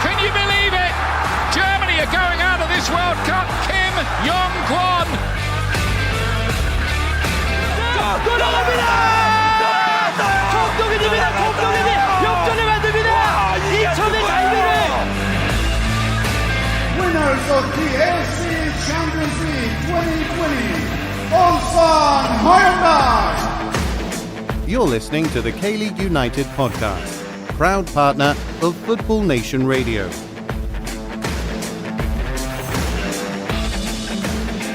Can you believe it? Germany are going out of this World Cup. Kim Young-kwon. 돌아갑니다. 공동입니다. 공동이 역전을 만듭니다. 2천의 갈비를. Winners of the AFC Champions League 2020, Ulsan Hyundai. You're listening to the K-League United Podcast, proud partner of Football Nation Radio.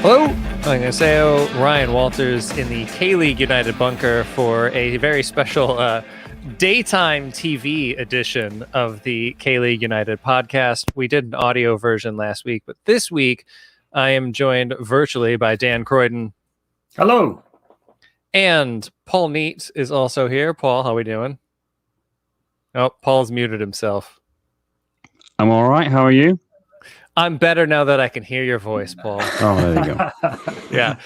Hello, 안녕하세요. Ryan Walters in the K-League United bunker for a very special daytime TV edition of the K-League United podcast. We did an audio version last week, but this week I am joined virtually by Dan Croydon. Hello. And Paul Neat is also here. Paul, how are we doing? Oh, Paul's muted himself. I'm all right. How are you? I'm better now that I can hear your voice, Paul. Oh, there you go. Yeah,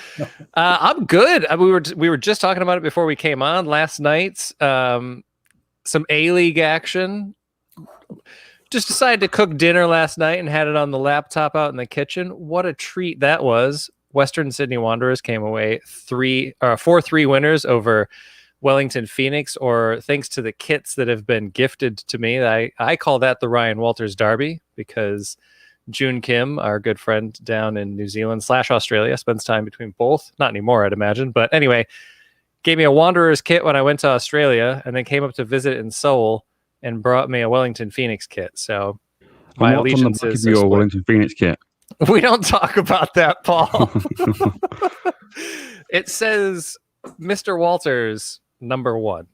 I'm good. We were just talking about it before we came on last night. Some A-League action. Just decided to cook dinner last night and had it on the laptop out in the kitchen. What a treat that was. Western Sydney Wanderers came away 4-3 winners over Wellington Phoenix, or thanks to the kits that have been gifted to me. I call that the Ryan Walters Derby because June Kim, our good friend down in New Zealand / Australia, spends time between both. Not anymore, I'd imagine. But anyway, gave me a Wanderers kit when I went to Australia and then came up to visit in Seoul and brought me a Wellington Phoenix kit. So my allegiance is your Wellington Phoenix kit. We don't talk about that, Paul. It says Mr. Walters #1.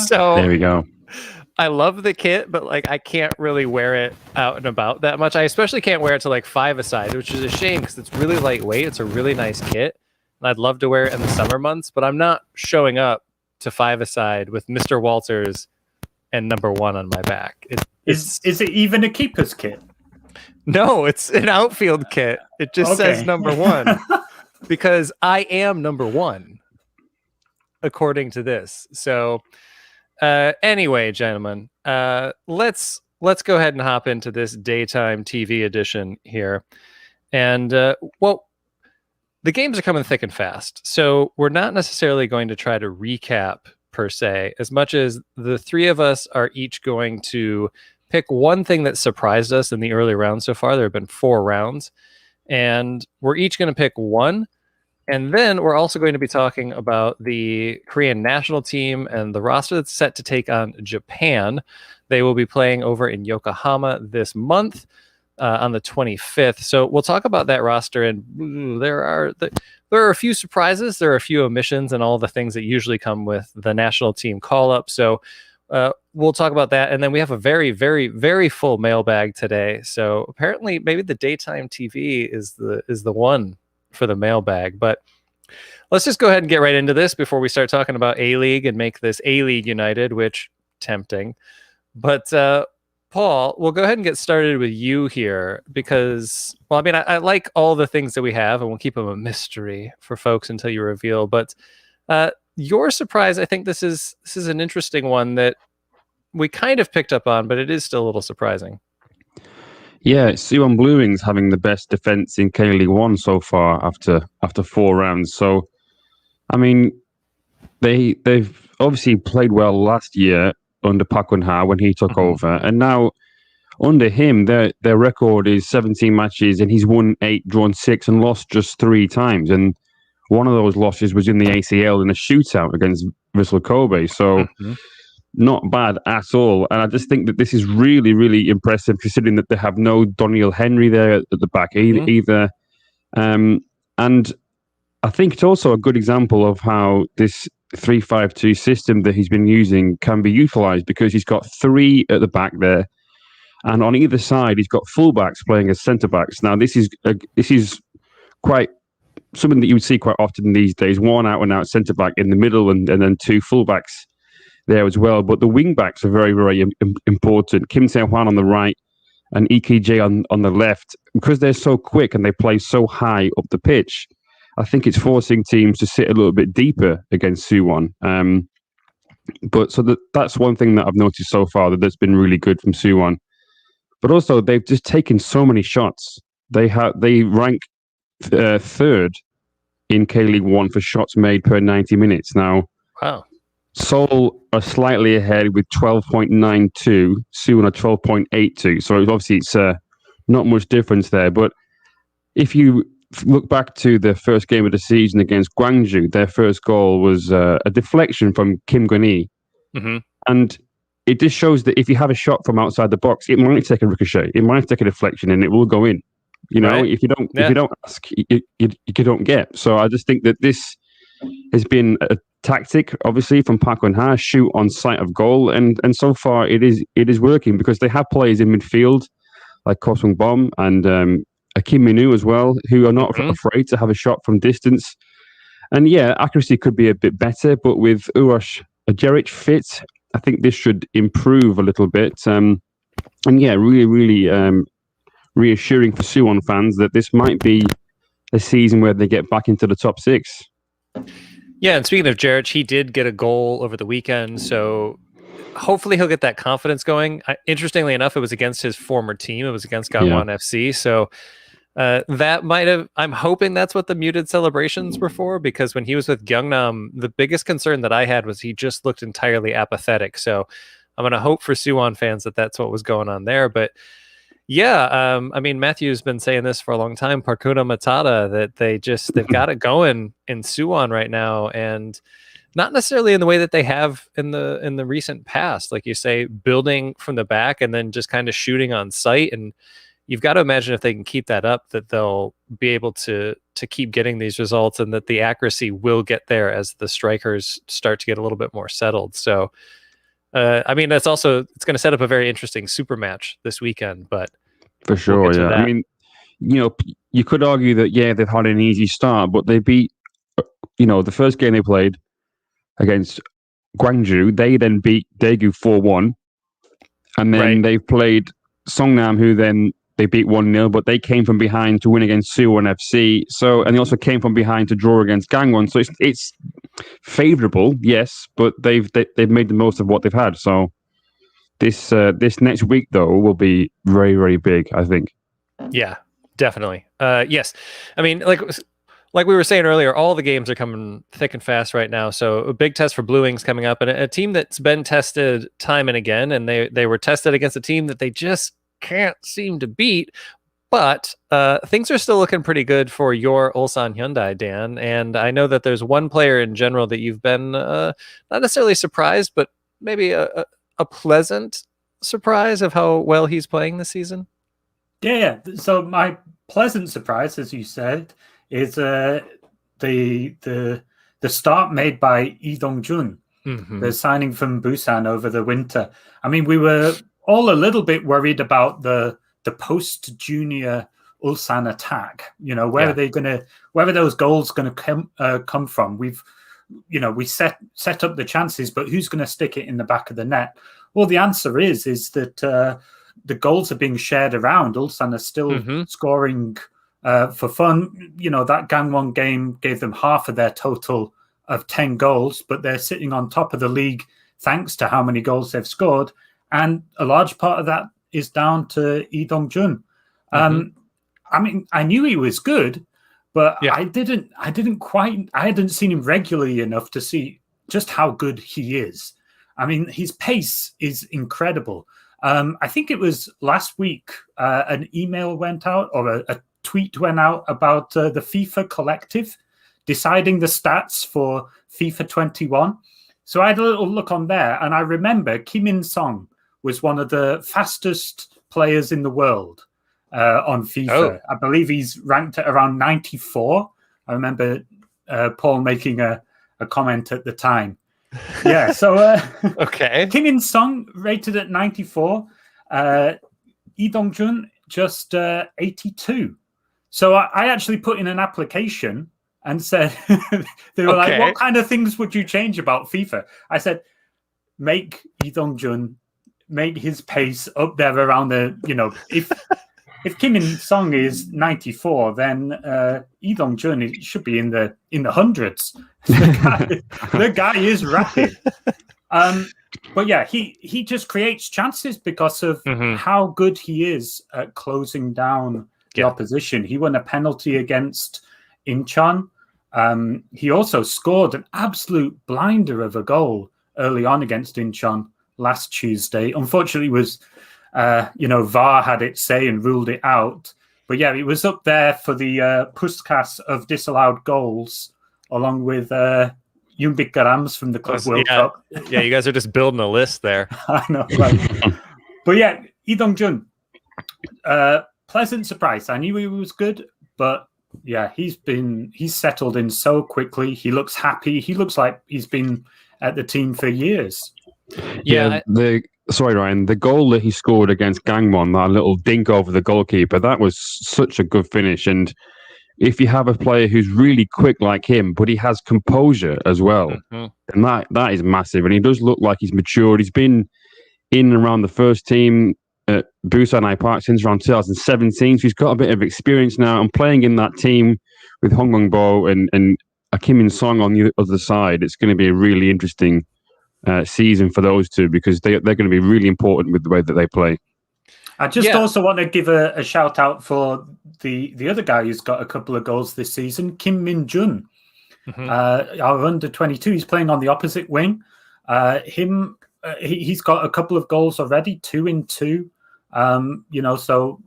So there we go. I love the kit, but I can't really wear it out and about that much. I especially can't wear it to 5-a-side, which is a shame because it's really lightweight. It's a really nice kit. And I'd love to wear it in the summer months, but I'm not showing up to 5-a-side with Mr. Walters and #1 on my back. Is it even a keeper's kit? No, it's an outfield kit. It just says #1 because I am #1 according to this. So anyway, gentlemen, let's go ahead and hop into this daytime TV edition here. And the games are coming thick and fast. So we're not necessarily going to try to recap per se, as much as the three of us are each going to pick one thing that surprised us in the early rounds so far. There have been 4 rounds, and we're each going to pick one. And then we're also going to be talking about the Korean national team and the roster that's set to take on Japan. They will be playing over in Yokohama this month on the 25th. So we'll talk about that roster, and there are a few surprises. There are a few omissions and all the things that usually come with the national team call-up. So we'll talk about that. And then we have a very, very, very full mailbag today. So apparently maybe the daytime TV is the one for the mailbag. But let's just go ahead and get right into this before we start talking about A-League and make this A-League United, which tempting. But Paul, we'll go ahead and get started with you here because, I like all the things that we have, and we'll keep them a mystery for folks until you reveal. But your surprise, I think this is an interesting one that we kind of picked up on, but it is still a little surprising. Yeah, Suwon Bluewings having the best defense in K-League 1 so far after 4 rounds. So, they've obviously played well last year under Park Won-ha when he took over, and now under him, their record is 17 matches, and he's won 8, drawn 6, and lost just 3 times. And one of those losses was in the ACL in a shootout against Vissel Kobe. So. Not bad at all. And I just think that this is really, really impressive considering that they have no Doniel Henry there at the back either. And I think it's also a good example of how this 3-5-2 system that he's been using can be utilized because he's got 3 at the back there. And on either side, he's got fullbacks playing as centre-backs. Now, this is quite something that you would see quite often these days. 1 out-and-out centre-back in the middle and then 2 fullbacks there as well. But the wing backs are very, very important. Kim Se-hwan on the right and Lee on the left. Because they're so quick and they play so high up the pitch, I think it's forcing teams to sit a little bit deeper against Suwon. But so that's one thing that I've noticed so far that's been really good from Suwon. But also, they've just taken so many shots. They rank third in K-League 1 for shots made per 90 minutes. Now, wow. Seoul are slightly ahead with 12.92. Suwon are 12.82. So obviously, it's not much difference there. But if you look back to the first game of the season against Gwangju, their first goal was a deflection from Kim Gun-hee. Mm-hmm. And it just shows that if you have a shot from outside the box, it might take a ricochet, it might take a deflection, and it will go in. You know, right. if you don't ask, you don't get. So I just think that this has been a tactic, obviously, from Park Won-ha, shoot on sight of goal, and so far it is working because they have players in midfield like Ko Sung-bom and Kim Min-woo as well, who are not afraid to have a shot from distance. And yeah, accuracy could be a bit better, but with Urosh Jeric fit, I think this should improve a little bit. And yeah, really, really reassuring for Suwon fans that this might be a season where they get back into the top 6. Yeah, and speaking of Jeric, he did get a goal over the weekend, so hopefully he'll get that confidence going. Interestingly enough, it was against his former team. It was against Gangwon FC, so that might have, I'm hoping that's what the muted celebrations were for, because when he was with Gyeongnam, the biggest concern that I had was he just looked entirely apathetic. So I'm going to hope for Suwon fans that that's what was going on there. But yeah, I mean, Matthew's been saying this for a long time, Parkuna Matata, that they've got it going in Suwon right now, and not necessarily in the way that they have in the recent past, like you say, building from the back and then just kind of shooting on sight. And you've got to imagine if they can keep that up, that they'll be able to keep getting these results, and that the accuracy will get there as the strikers start to get a little bit more settled. So, I mean, it's going to set up a very interesting super match this weekend, but for sure, we'll yeah. I mean, you know, you could argue that, yeah, they've had an easy start, but they beat, you know, the first game they played against Gwangju, they then beat Daegu 4-1, and then they played Songnam, who then they beat 1-0, but they came from behind to win against Suwon FC. So, and they also came from behind to draw against Gangwon. So it's favourable, yes, but they've made the most of what they've had. So this next week though will be very, very big, I think. Yeah, definitely. Yes, I mean, like we were saying earlier, all the games are coming thick and fast right now. So a big test for Bluewings coming up, and a team that's been tested time and again, and they were tested against a team that they just can't seem to beat. But things are still looking pretty good for your Ulsan Hyundai, Dan. And I know that there's one player in general that you've been not necessarily surprised, but maybe a pleasant surprise of how well he's playing this season. Yeah. So my pleasant surprise, as you said, is the start made by Lee Dong-jun, the signing from Busan over the winter. I mean, we were all a little bit worried about the post-junior Ulsan attack. You know, where are those goals going to come from? We set up the chances, but who's going to stick it in the back of the net? Well, the answer is that the goals are being shared around. Ulsan are still scoring for fun. You know, that Gangwon game gave them half of their total of 10 goals, but they're sitting on top of the league thanks to how many goals they've scored. And a large part of that is down to Lee Dong-jun. I mean, I knew he was good, but I hadn't seen him regularly enough to see just how good he is. I mean, his pace is incredible. I think it was last week an email went out, or a tweet went out about the FIFA collective deciding the stats for FIFA 21. So I had a little look on there, and I remember Kim In-sung was one of the fastest players in the world on FIFA. I believe he's ranked at around 94. I remember Paul making a comment at the time. Yeah, so okay. Kim In-sung rated at 94. Lee Dong-jun just 82. So I actually put in an application and said, they were like, what kind of things would you change about FIFA? I said, make Lee Dong-jun, make his pace up there around the, you know, if Kim In-sung is 94, then Lee Dong-jun should be in the hundreds. The guy is rapid. But yeah, he just creates chances because of how good he is at closing down the opposition. He won a penalty against Incheon. He also scored an absolute blinder of a goal early on against Incheon last Tuesday. Unfortunately, it was VAR had its say and ruled it out. But yeah, it was up there for the Puskas of disallowed goals, along with Jeonbuk Garams from the Club World Cup. Yeah, you guys are just building a list there. I know, right? But yeah, Lee Dong-jun, pleasant surprise. I knew he was good, but yeah, he's settled in so quickly. He looks happy. He looks like he's been at the team for years. Sorry, Ryan. The goal that he scored against Gangwon, that little dink over the goalkeeper, that was such a good finish. And if you have a player who's really quick like him, but he has composure as well, and that is massive. And he does look like he's matured. He's been in and around the first team at Busan Park since around 2017. So he's got a bit of experience now. And playing in that team with Hong Kong-bo and Kim In-sung on the other side, it's going to be a really interesting season for those two, because they're going to be really important with the way that they play. I just also want to give a shout out for the other guy who's got a couple of goals this season, Kim Min-jun, our under 22. He's playing on the opposite wing. He's got a couple of goals already, 2 in 2. So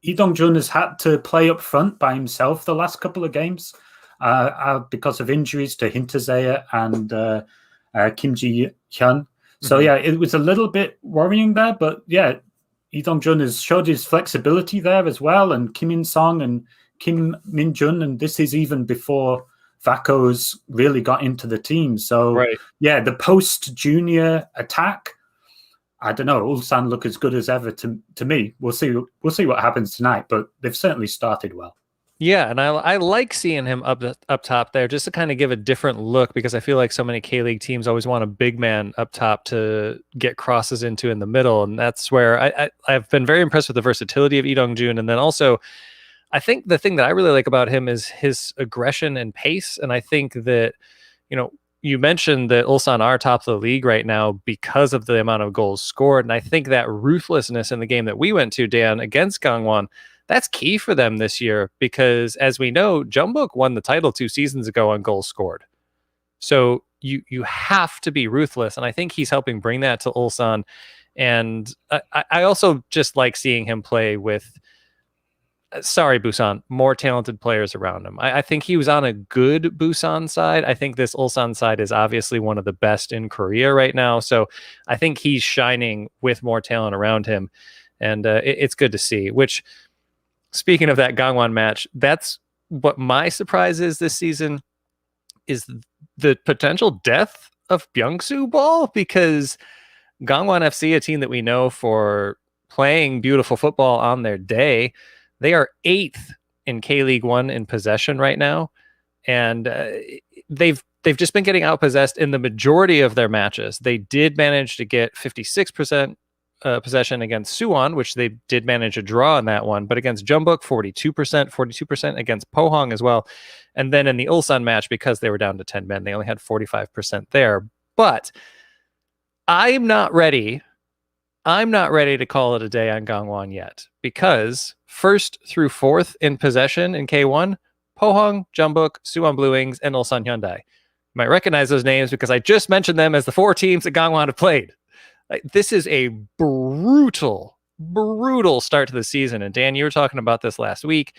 Lee Dong-jun has had to play up front by himself the last couple of games because of injuries to Hinterseer and Kim Ji-hyun. So yeah, it was a little bit worrying there, but yeah, Lee Dong-jun has showed his flexibility there as well, and Kim In-sung and Kim Min-jun, and this is even before Vako's really got into the team. So yeah, the post-junior attack, I don't know, Ulsan look as good as ever to me. We'll see what happens tonight, but they've certainly started well. Yeah, and I like seeing him up top there, just to kind of give a different look, because I feel like so many K-League teams always want a big man up top to get crosses into in the middle, and that's where I've been very impressed with the versatility of Lee Dong-jun. And then also, I think the thing that I really like about him is his aggression and pace, and I think that, you mentioned that Ulsan are top of the league right now because of the amount of goals scored, and I think that ruthlessness in the game that we went to, Dan, against Gangwon, that's key for them this year, because as we know, Jeonbuk won the title 2 seasons ago on goals scored. So you have to be ruthless, and I think he's helping bring that to Ulsan. And I also just like seeing him play with, Busan, more talented players around him. I think he was on a good Busan side. I think this Ulsan side is obviously one of the best in Korea right now. So I think he's shining with more talent around him, and it's good to see. Which, speaking of that Gangwon match, that's what my surprise is this season, is the potential death of Byung-soo Ball, because Gangwon FC, a team that we know for playing beautiful football on their day, they are 8th in K-League 1 in possession right now, and they've just been getting outpossessed in the majority of their matches. They did manage to get 56% possession against Suwon, which they did manage a draw in that one, but against Jeonbuk, 42% against Pohang as well. And then in the Ulsan match, because they were down to 10 men, they only had 45% there. But I'm not ready to call it a day on Gangwon yet, because 1st through 4th in possession in K1, Pohang, Jeonbuk, Suwon Bluewings, and Ulsan Hyundai. You might recognize those names because I just mentioned them as the 4 teams that Gangwon have played. This is a brutal start to the season. And Dan, you were talking about this last week.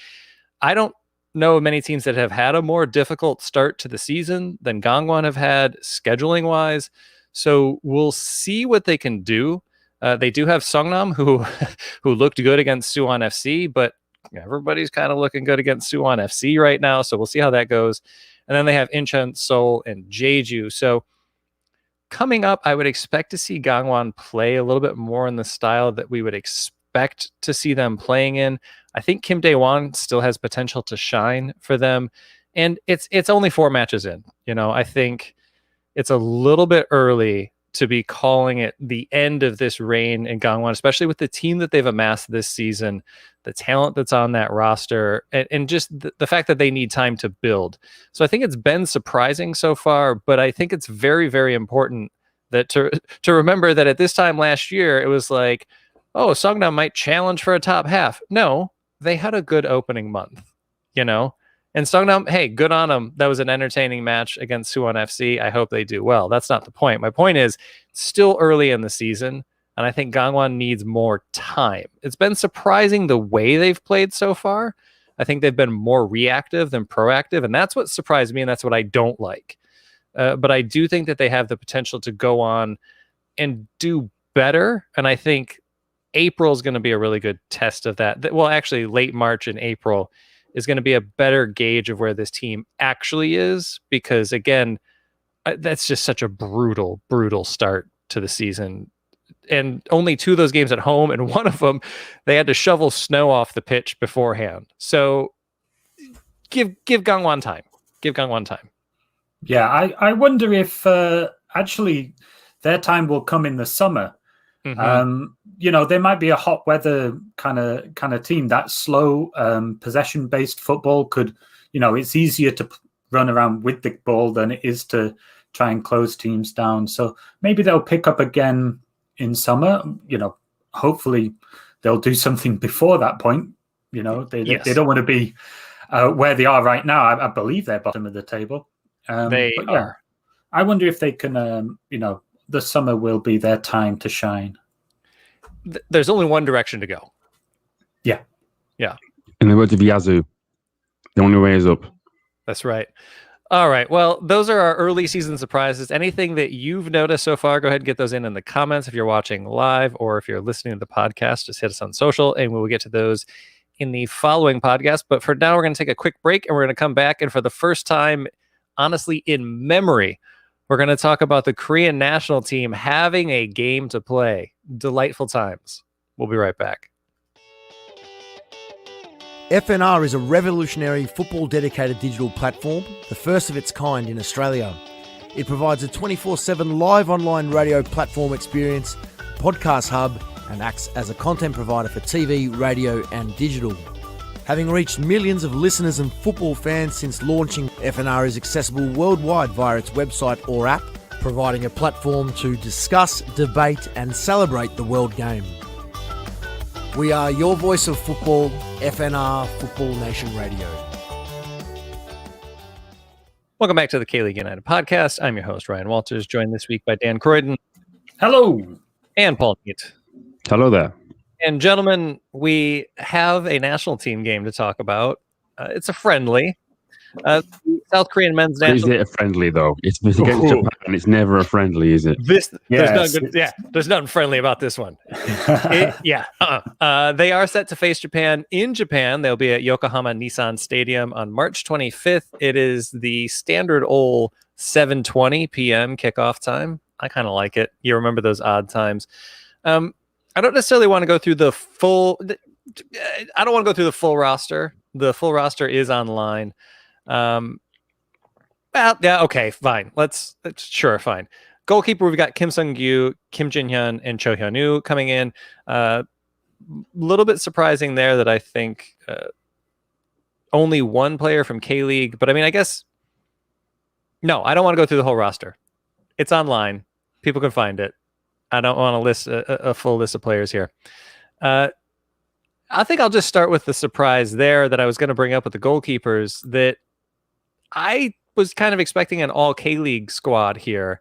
I don't know of many teams that have had a more difficult start to the season than Gangwon have had, scheduling-wise. So we'll see what they can do. They do have Songnam, who looked good against Suwon FC, but everybody's kind of looking good against Suwon FC right now. So we'll see how that goes. And then they have Incheon, Seoul, and Jeju. So coming up, I would expect to see Gangwon play a little bit more in the style that we would expect to see them playing in. I think Kim Dae-won still has potential to shine for them. And it's only 4 matches in. I think it's a little bit early to be calling it the end of this reign in Gangwon, especially with the team that they've amassed this season, the talent that's on that roster, and just the fact that they need time to build. So I think it's been surprising so far, but I think it's very, very important That to remember that at this time last year, it was like, oh, Songnam might challenge for a top half. No, they had a good opening month, And Songnam, hey, good on them. That was an entertaining match against Suwon FC. I hope they do well. That's not the point. My point is, still early in the season, and I think Gangwon needs more time. It's been surprising the way they've played so far. I think they've been more reactive than proactive, and that's what surprised me, and that's what I don't like. But I do think that they have the potential to go on and do better. And I think April is going to be a really good test of that. Well, actually, late March and April is going to be a better gauge of where this team actually is. Because, again, that's just such a brutal, brutal start to the season. And only 2 of those games at home, and one of them, they had to shovel snow off the pitch beforehand. So give Gangwon time. Give Gangwon time. Yeah, I wonder if actually their time will come in the summer. Mm-hmm. They might be a hot weather kind of team. That slow possession based football could, it's easier to run around with the ball than it is to try and close teams down. So maybe they'll pick up again in summer. Hopefully they'll do something before that point. They don't want to be where they are right now. I believe they're bottom of the table. They are. I wonder if they can, the summer will be their time to shine. There's only one direction to go. Yeah. Yeah. In the words of Yazoo, the only way is up. That's right. All right. Well, those are our early season surprises. Anything that you've noticed so far, go ahead and get those in the comments if you're watching live, or if you're listening to the podcast, just hit us on social and we will get to those in the following podcast. But for now, we're going to take a quick break and we're going to come back. And for the first time, honestly, in memory, we're going to talk about the Korean national team having a game to play. Delightful times. We'll be right back. FNR is a revolutionary football-dedicated digital platform, the first of its kind in Australia. It provides a 24/7 live online radio platform experience, podcast hub, and acts as a content provider for TV, radio, and digital. Having reached millions of listeners and football fans since launching, FNR is accessible worldwide via its website or app, providing a platform to discuss, debate, and celebrate the world game. We are your voice of football, FNR Football Nation Radio. Welcome back to the KLU United Podcast. I'm your host, Ryan Walters, joined this week by Dan Croydon. Hello. And Paul Neat. Hello there. And gentlemen, we have a national team game to talk about. It's a friendly. South Korean men's national. Is it a friendly though? It's against Japan. It's never a friendly, is it? There's nothing friendly about this one. They are set to face Japan in Japan. They'll be at Yokohama Nissan Stadium on March 25th. It is the standard old 7:20 p.m. kickoff time. I kind of like it. You remember those odd times. I don't necessarily want to go through the full. I don't want to go through the full roster. The full roster is online. Okay, fine. Fine. Goalkeeper, we've got Kim Sung-gyu, Kim Jin-hyun, and Cho Hyun-woo coming in. Little bit surprising there that I think only one player from K-League, but I mean, I guess no, I don't want to go through the whole roster. It's online. People can find it. I don't want to list a full list of players here. I think I'll just start with the surprise there that I was going to bring up with the goalkeepers, that I was kind of expecting an all K-League squad here.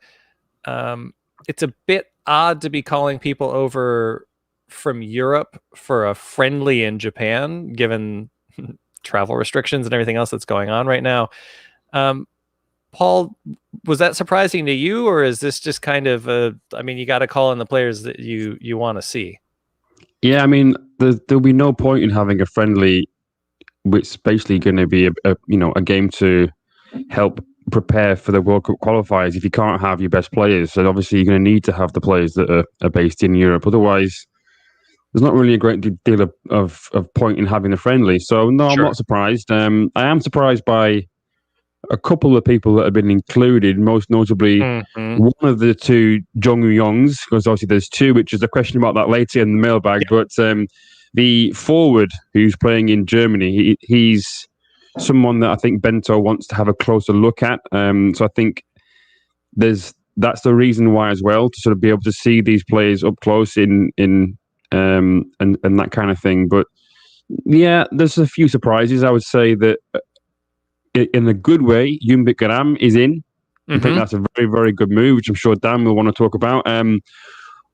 It's a bit odd to be calling people over from Europe for a friendly in Japan, given travel restrictions and everything else that's going on right now. Paul, was that surprising to you, or is this just kind of you got to call in the players that you want to see? Yeah, I mean, there'll be no point in having a friendly, which is basically going to be a game to help prepare for the World Cup qualifiers if you can't have your best players. So obviously you're going to need to have the players that are based in Europe. Otherwise, there's not really a great deal of point in having a friendly. So no, sure. I'm not surprised. I am surprised by a couple of people that have been included, most notably one of the two Jong Yongs, because obviously there's two, which is a question about that later in the mailbag. Yeah. But the forward who's playing in Germany, he's someone that I think Bento wants to have a closer look at. So I think there's that's the reason why as well, to sort of be able to see these players up close in and that kind of thing. But yeah, there's a few surprises. I would say that in a good way, Jeonbuk Garam is in. I think that's a very, very good move, which I'm sure Dan will want to talk about.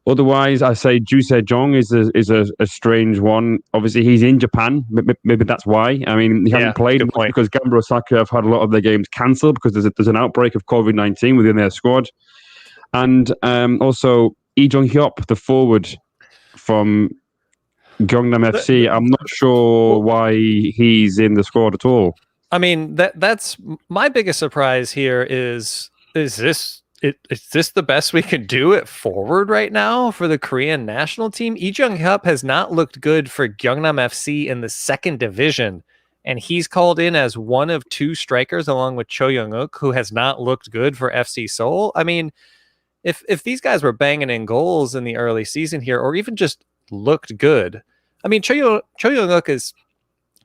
Otherwise, I say Ju Se-jong is a strange one. Obviously, he's in Japan. Maybe that's why. I mean, he hasn't played because Gamba Osaka have had a lot of their games cancelled because there's an outbreak of COVID-19 within their squad. And also, Lee Jong-hyuk, the forward from Gyeongnam FC, I'm not sure why he's in the squad at all. I mean, that's my biggest surprise here is this the best we can do at forward right now for the Korean national team? Lee Jong-hyuk has not looked good for Gyeongnam FC in the second division, and he's called in as one of two strikers along with Cho Young-uk, who has not looked good for FC Seoul. I mean, if these guys were banging in goals in the early season here, or even just looked good, I mean, Cho Young-uk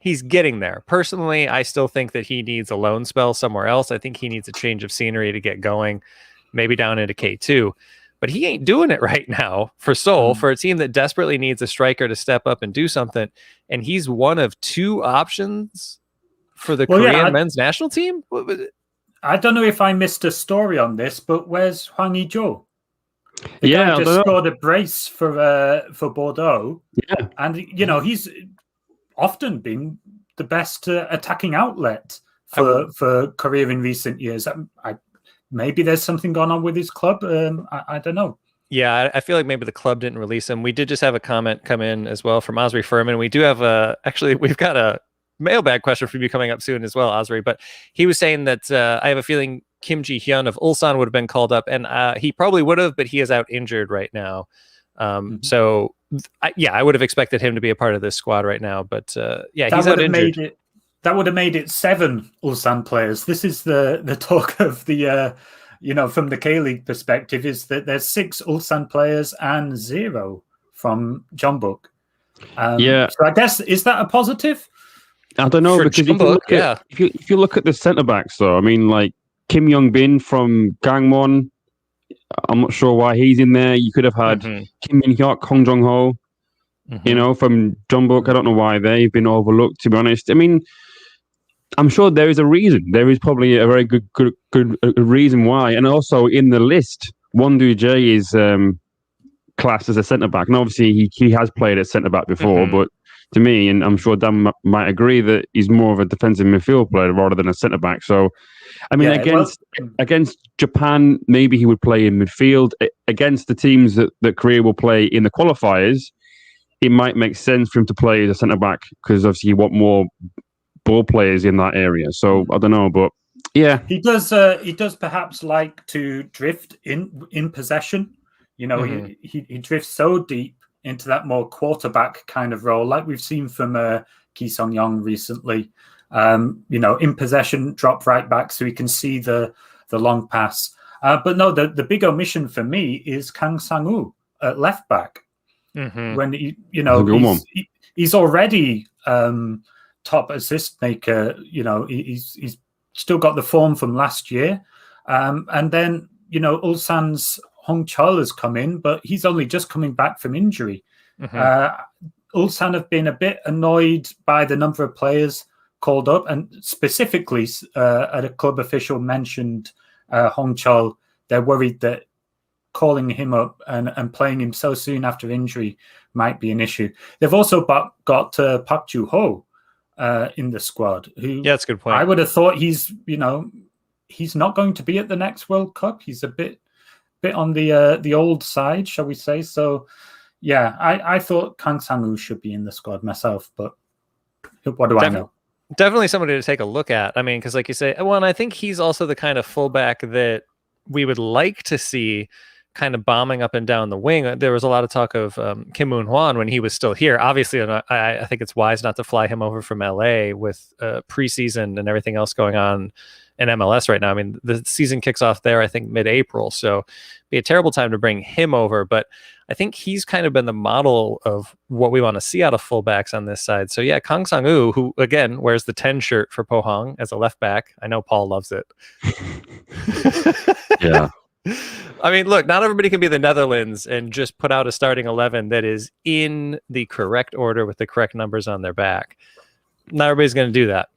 he's getting there. Personally, I still think that he needs a loan spell somewhere else. I think he needs a change of scenery to get going, maybe down into K2. But he ain't doing it right now for Seoul, for a team that desperately needs a striker to step up and do something. And he's one of two options for the Korean men's national team? I don't know if I missed a story on this, but where's Hwang Hee-jo? The guy just scored a brace for Bordeaux. Yeah. And, he's often been the best attacking outlet for Korea in recent years. Maybe there's something going on with his club. I don't know. Yeah, I feel like maybe the club didn't release him. We did just have a comment come in as well from Osri Furman. We do have we've got a mailbag question for you coming up soon as well, Osri. But he was saying that I have a feeling Kim Ji-hyun of Ulsan would have been called up, and he probably would have, but he is out injured right now. So I would have expected him to be a part of this squad right now, but he's out injured. That would have made it 7 Ulsan players. This is the talk of the from the K-League perspective, is that there's 6 Ulsan players and 0 from Jeonbuk. So I guess, is that a positive? I don't know, because if you look at the centre backs, though, I mean, like Kim Young-bin from Gangwon, I'm not sure why he's in there. You could have had Kim Min-hyuk, Hong Jong-ho, from Jeonbuk. I don't know why they've been overlooked, to be honest. I mean, I'm sure there is a reason. There is probably a very good reason why. And also in the list, Won Do-jae is classed as a centre-back. And obviously he has played at centre-back before, but to me, and I'm sure Dan might agree, that he's more of a defensive midfield player rather than a centre-back. So, I mean, against Japan, maybe he would play in midfield. Against the teams that Korea will play in the qualifiers, it might make sense for him to play as a centre-back, because obviously you want more ball players in that area. So I don't know, but yeah, he does perhaps like to drift in possession. He drifts so deep into that more quarterback kind of role, like we've seen from Ki Sung-young recently. In possession, drop right back so he can see the long pass. But no, the big omission for me is Kang Sang-woo at left back. When he's already top assist maker. He's still got the form from last year, and then Ulsan's Hong Chul has come in, but he's only just coming back from injury. Ulsan have been a bit annoyed by the number of players called up, and specifically a club official mentioned Hong Chul. They're worried that calling him up and playing him so soon after injury might be an issue. They've also got Park Ju-ho in the squad, who, that's a good point. I would have thought he's not going to be at the next World Cup. He's a bit on the old side, shall we say. So yeah, I thought Kang Sang-woo should be in the squad myself, but what do I know? Definitely somebody to take a look at. I mean, because like you say, and I think he's also the kind of fullback that we would like to see kind of bombing up and down the wing. There was a lot of talk of Kim Moon-hwan when he was still here. Obviously, I think it's wise not to fly him over from LA with preseason and everything else going on in MLS right now. I mean, the season kicks off there, I think, mid-April. So it'd be a terrible time to bring him over. But I think he's kind of been the model of what we want to see out of fullbacks on this side. So yeah, Kang Sang-woo, who again wears the 10 shirt for Pohang as a left back. I know Paul loves it. Yeah. I mean, look, not everybody can be the Netherlands and just put out a starting 11 that is in the correct order with the correct numbers on their back. Not everybody's going to do that.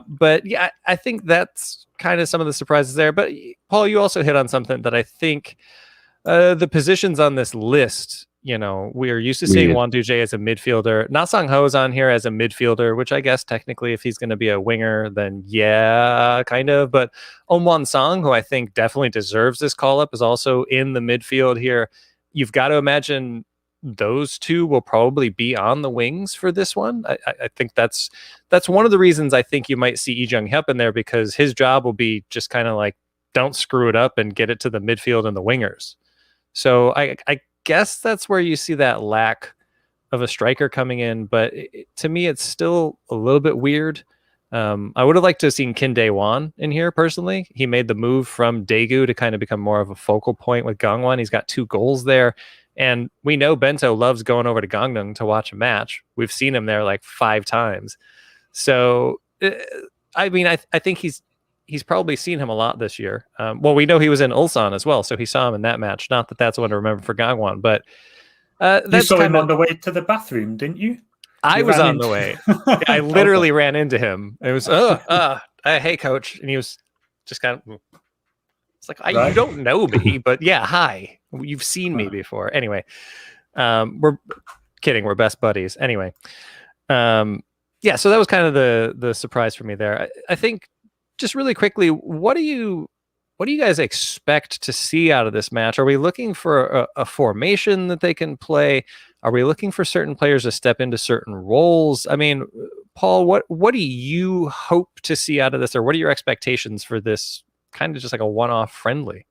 But yeah, I think that's kind of some of the surprises there. But Paul, you also hit on something that I think the positions on this list, you know, we are used to seeing Won Du-jae as a midfielder. Na Sang-ho is on here as a midfielder, which I guess technically if he's going to be a winger, then yeah, kind of. But Oh Won-sang, who I think definitely deserves this call-up, is also in the midfield here. You've got to imagine those two will probably be on the wings for this one. I think that's one of the reasons I think you might see Lee Jung-hyup in there, because his job will be just kind of like, don't screw it up and get it to the midfield and the wingers. So I guess that's where you see that lack of a striker coming in, but to me it's still a little bit weird. I would have liked to have seen Kim Dae-won in here personally. He made the move from Daegu to kind of become more of a focal point with Gangwon. He's got 2 goals there, and we know Bento loves going over to Gangneung to watch a match. We've seen him there like 5 times. So I mean, I think he's probably seen him a lot this year. Well, we know he was in Ulsan as well, so he saw him in that match. Not that that's one to remember for Gangwon, but you saw him on the way to the bathroom, didn't you? I was on the way. I literally ran into him. It was, hey, coach. And he was just kind of, it's like, you don't know me, but yeah, hi. You've seen me before. Anyway, we're kidding. We're best buddies. Anyway, yeah, so that was kind of the surprise for me there. I think, just really quickly, what do you guys expect to see out of this match? Are we looking for a formation that they can play? Are we looking for certain players to step into certain roles? I mean, Paul, what do you hope to see out of this, or what are your expectations for this kind of just like a one-off friendly?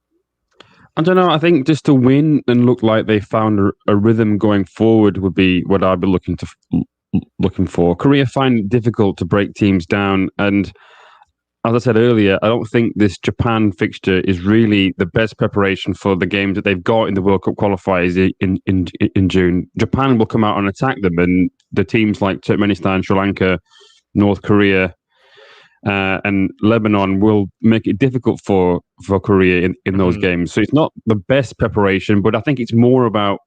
I don't know. I think just to win and look like they found a rhythm going forward would be what I'd be looking for. Korea find it difficult to break teams down, and as I said earlier, I don't think this Japan fixture is really the best preparation for the games that they've got in the World Cup qualifiers in June. Japan will come out and attack them, and the teams like Turkmenistan, Sri Lanka, North Korea, and Lebanon will make it difficult for Korea in those games. So it's not the best preparation, but I think it's more about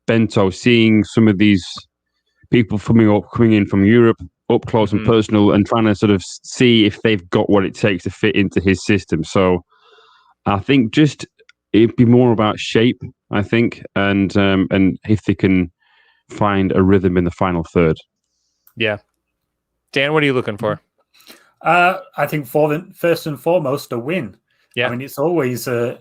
Bento seeing some of these people coming in from Europe up close and personal, and trying to sort of see if they've got what it takes to fit into his system. So I think just it'd be more about shape, I think, and if they can find a rhythm in the final third. Yeah. Dan, what are you looking for? I think first and foremost, a win. Yeah. I mean, it's always a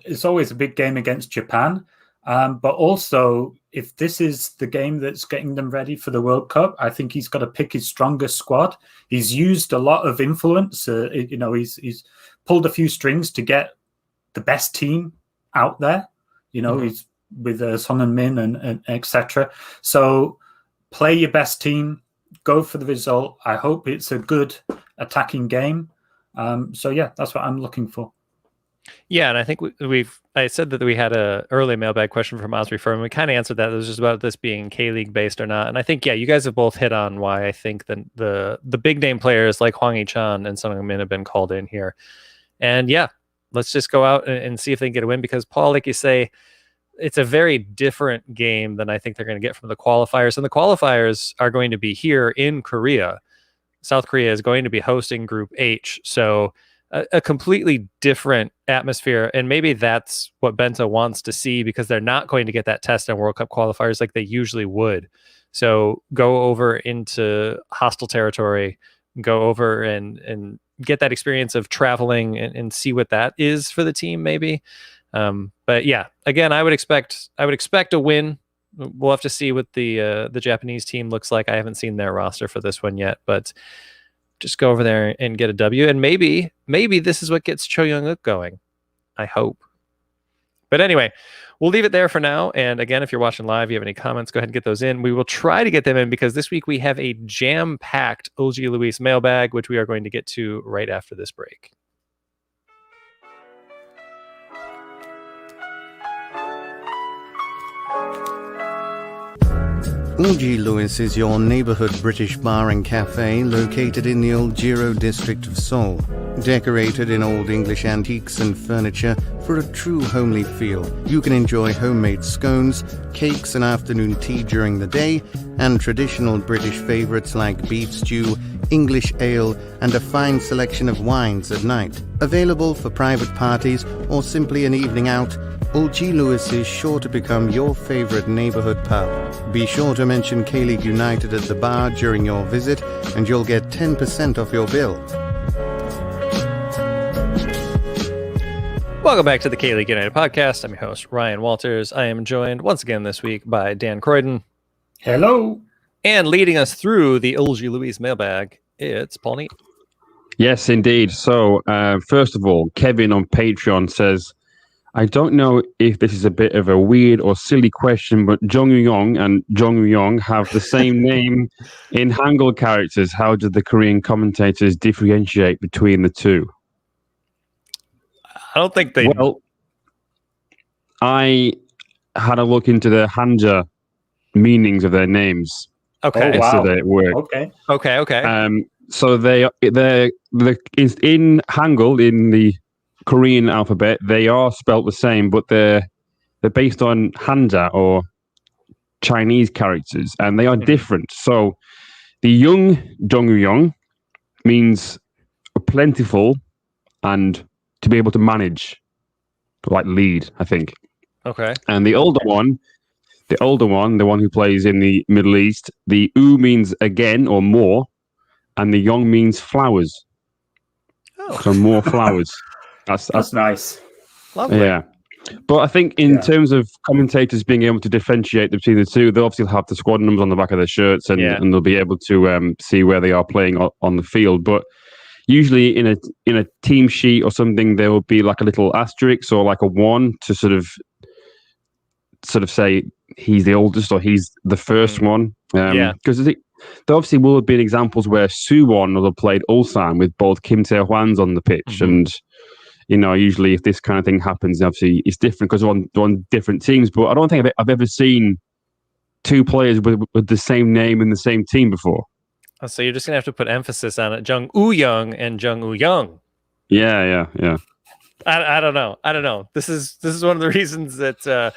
big game against Japan. But also, if this is the game that's getting them ready for the World Cup, I think he's got to pick his strongest squad. He's used a lot of influence. He's pulled a few strings to get the best team out there. He's with Son Heung-min and etc. So play your best team, go for the result. I hope it's a good attacking game. So yeah, that's what I'm looking for. Yeah, and I think I said that we had a early mailbag question from Osri Firm. We kind of answered that. It was just about this being K-League based or not. And I think, yeah, you guys have both hit on why I think that the big name players like Hwang Hee-chan and Son Heung-min have been called in here. And yeah, let's just go out and see if they can get a win, because Paul, like you say, it's a very different game than I think they're going to get from the qualifiers. And the qualifiers are going to be here in Korea. South Korea is going to be hosting Group H. So a completely different atmosphere, and maybe that's what Bento wants to see, because they're not going to get that test on World Cup qualifiers like they usually would. So go over into hostile territory, go over and get that experience of traveling and see what that is for the team, maybe. But yeah, again, I would expect a win. We'll have to see what the Japanese team looks like. I haven't seen their roster for this one yet, but just go over there and get a W. And maybe this is what gets Cho Young-uk going. I hope. But anyway, we'll leave it there for now. And again, if you're watching live, you have any comments, go ahead and get those in. We will try to get them in, because this week we have a jam-packed Eulji Lewis mailbag, which we are going to get to right after this break. Eulji Lewis is your neighborhood British bar and cafe located in the Old Jiro district of Seoul. Decorated in old English antiques and furniture, For a true homely feel, you can enjoy homemade scones, cakes and afternoon tea during the day, and traditional British favourites like beef stew, English ale, and a fine selection of wines at night. Available for private parties or simply an evening out, Eulji Lewis is sure to become your favourite neighbourhood pub. Be sure to mention K-League United at the bar during your visit, and you'll get 10% off your bill. Welcome back to the KLU United Podcast. I'm your host, Ryan Walters. I am joined once again this week by Dan Croydon. Hello. And leading us through the Eulji Lewis Mailbag, it's Paul Neat. Yes, indeed. So, first of all, Kevin on Patreon says, I don't know if this is a bit of a weird or silly question, but Jeong-yong and Jeong-yong have the same name in Hangul characters. How do the Korean commentators differentiate between the two? I don't think they... Well, I had a look into the Hanja meanings of their names. Okay. Yesterday at work. Okay. So they're in Hangul, in the Korean alphabet, they are spelt the same, but they're based on Hanja or Chinese characters, and they are different. So the young Jeong-yong means plentiful and to be able to manage, like lead, I think. Okay. And the older one, the one who plays in the Middle East, the U means again or more, and the Yong means flowers. Oh. So more flowers. That's nice. Lovely. Yeah. But I think in terms of commentators being able to differentiate between the two, they'll obviously have the squad numbers on the back of their shirts, and they'll be able to see where they are playing on the field. But usually in a team sheet or something, there will be like a little asterisk or like a 1 to sort of say he's the oldest or he's the first one. Because there obviously will have been examples where Suwon will have played Ulsan with both Kim Tae-hwan's on the pitch. And, usually if this kind of thing happens, obviously it's different because they're on different teams. But I don't think I've ever seen two players with the same name in the same team before. So you're just going to have to put emphasis on it. Jeong-woo-young and Jeong-woo-young. Yeah. I don't know. This is one of the reasons that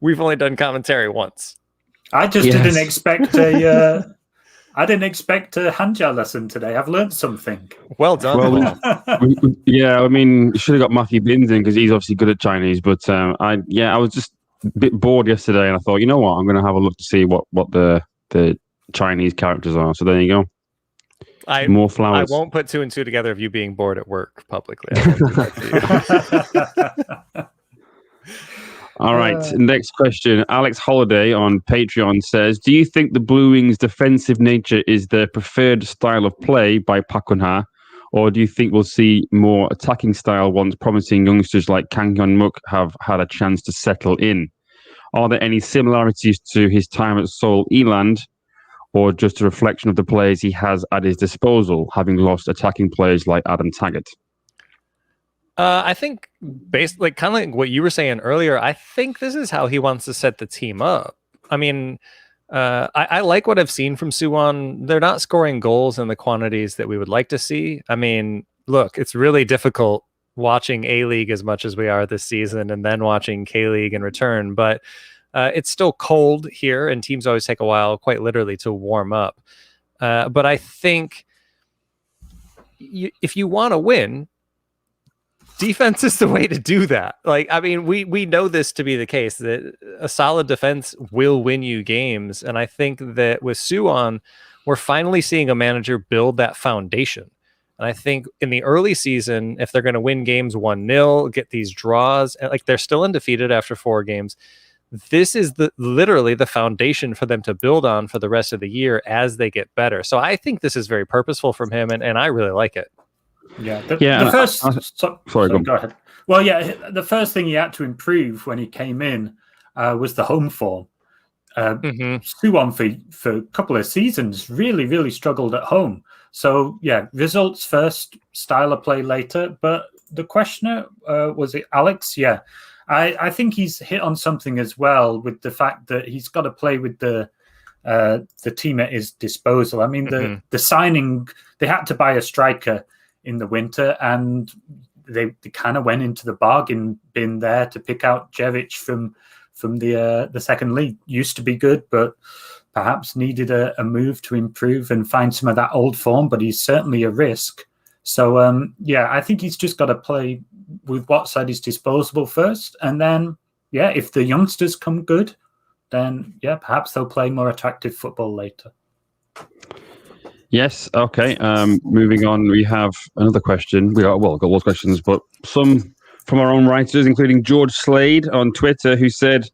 we've only done commentary once. I just didn't expect a Hanja lesson today. I've learned something. Well done. You should have got Matthew Binns in because he's obviously good at Chinese. But I was just a bit bored yesterday, and I thought, you know what, I'm going to have a look to see what the Chinese characters are. So there you go. More flowers. I won't put 2 and 2 together of you being bored at work publicly. All right. Next question. Alex Holiday on Patreon says, do you think the Bluewings' defensive nature is their preferred style of play by Park Geun-ha, or do you think we'll see more attacking style once promising youngsters like Kang Hyun-muk have had a chance to settle in? Are there any similarities to his time at Seoul Eland, or just a reflection of the players he has at his disposal, having lost attacking players like Adam Taggart? I think, based kind of like what you were saying earlier, I think this is how he wants to set the team up. I mean, I like what I've seen from Suwon. They're not scoring goals in the quantities that we would like to see. I mean, look, it's really difficult watching A-League as much as we are this season and then watching K-League in return, but it's still cold here, and teams always take a while, quite literally, to warm up. But I think if you want to win, defense is the way to do that. We know this to be the case, that a solid defense will win you games. And I think that with Suwon, we're finally seeing a manager build that foundation. And I think in the early season, if they're going to win games 1-0, get these draws, and they're still undefeated after 4 games, this is literally the foundation for them to build on for the rest of the year as they get better. So I think this is very purposeful from him, and I really like it. The first. Sorry, go ahead. Well, the first thing he had to improve when he came in was the home form. Suwon for a couple of seasons really struggled at home. So results first, style of play later. But the questioner was it Alex? Yeah, I think he's hit on something as well with the fact that he's got to play with the team at his disposal. I mean, the signing, they had to buy a striker in the winter, and they kind of went into the bargain bin there to pick out Jevic from the second league. Used to be good, but perhaps needed a move to improve and find some of that old form, but he's certainly a risk. So, I think he's just got to play with what's at his disposal first. And then, if the youngsters come good, then, perhaps they'll play more attractive football later. Yes. Okay. Moving on, we have another question. We've got lots of questions, but some from our own writers, including George Slade on Twitter, who said,